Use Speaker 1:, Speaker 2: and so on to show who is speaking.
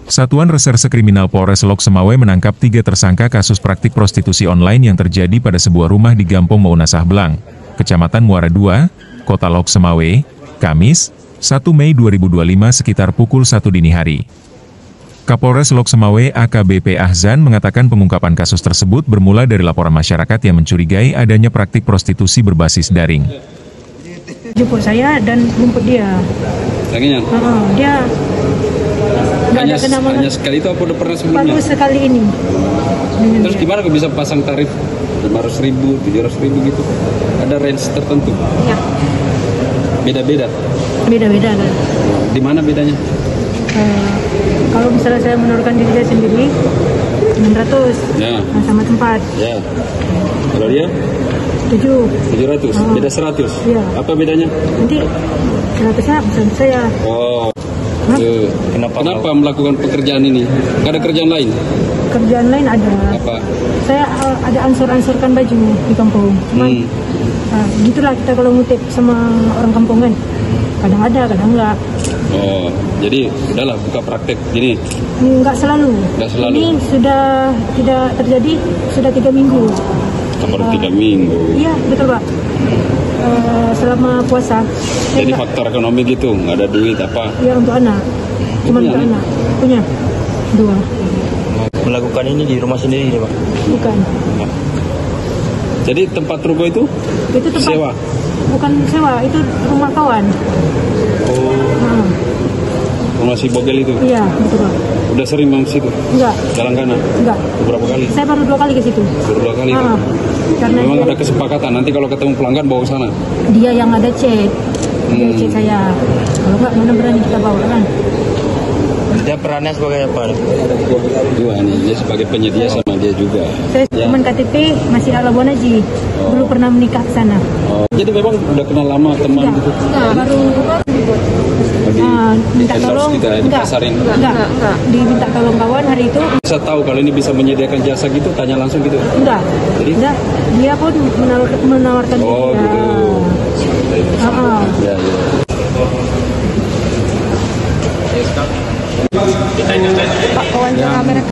Speaker 1: Satuan Reserse Kriminal Polres Lok Semawe menangkap 3 tersangka kasus praktik prostitusi online yang terjadi pada sebuah rumah di Gampong Maunasah Blang, Kecamatan Muara II, Kota Lok Semawe, Kamis, 1 Mei 2025 sekitar pukul 1 dini hari. Kapolres Lok Semawe AKBP Ahzan mengatakan pengungkapan kasus tersebut bermula dari laporan masyarakat yang mencurigai adanya praktik prostitusi berbasis daring.
Speaker 2: Jemput saya dan jemput dia.
Speaker 3: Laginya?
Speaker 2: Dia
Speaker 3: hanya sekali itu apa udah pernah sebelumnya?
Speaker 2: baru sekali ini.
Speaker 3: Terus gimana kok bisa pasang tarif 500.000, 700.000 gitu? Ada range tertentu?
Speaker 2: Ya.
Speaker 3: Beda-beda?
Speaker 2: Beda-beda kan.
Speaker 3: Di mana bedanya?
Speaker 2: Kalau misalnya saya menurunkan diri saya sendiri 900
Speaker 3: ya.
Speaker 2: Sama tempat.
Speaker 3: Ya. Kalau dia? 700, beda 100.
Speaker 2: Ya.
Speaker 3: Apa bedanya?
Speaker 2: Nanti 100-nya bisa saya.
Speaker 3: Oh. Kenapa melakukan pekerjaan ini? Gak ada kerjaan lain?
Speaker 2: Kerjaan lain ada.
Speaker 3: Apa?
Speaker 2: Saya ada ansur-ansurkan baju di kampung. Cuman gitulah kita kalau ngutip sama orang kampung kan. Kadang ada, kadang enggak.
Speaker 3: Oh, jadi udahlah buka praktek gini.
Speaker 2: Enggak selalu. Ini sudah tidak terjadi sudah 3 minggu.
Speaker 3: Seperti 3 minggu.
Speaker 2: Iya, betul Pak. Selama puasa.
Speaker 3: Jadi faktor ekonomi gitu, nggak ada duit apa?
Speaker 2: Iya, untuk anak. Cuma untuk anak. Punya 2.
Speaker 4: Melakukan ini di rumah sendiri Pak?
Speaker 2: Bukan.
Speaker 3: Jadi tempat ruko itu
Speaker 2: tempat
Speaker 3: sewa?
Speaker 2: Bukan sewa, itu rumah kawan.
Speaker 3: Oh. Rumah si Bogel itu?
Speaker 2: Iya, betul Pak.
Speaker 3: Udah sering main situ?
Speaker 2: Enggak.
Speaker 3: Jalan kanan?
Speaker 2: Enggak.
Speaker 3: Berapa kali?
Speaker 2: Saya baru 2 kali ke situ.
Speaker 3: Baru 2 kali?
Speaker 2: Karena
Speaker 3: memang ada kesepakatan, nanti kalau ketemu pelanggan bawa ke sana?
Speaker 2: Dia yang ada chat. Dia chat saya. Kalau enggak, mana berani kita bawa kan?
Speaker 4: Dia perannya sebagai apa?
Speaker 3: Dua nih, dia sebagai penyedia sama dia juga.
Speaker 2: Saya cuma KTP masih ala Bonaji. Dulu pernah menikah ke sana.
Speaker 3: Oh, jadi memang udah kenal lama teman gitu?
Speaker 2: Baru minta tolong, enggak, diminta tolong kawan hari itu.
Speaker 3: Bisa tahu kalau ini bisa menyediakan jasa gitu, tanya langsung gitu?
Speaker 2: Enggak, jadi? Enggak, dia pun menawarkan.
Speaker 3: Oh gitu. Ya.
Speaker 2: Pak, kawan kamera.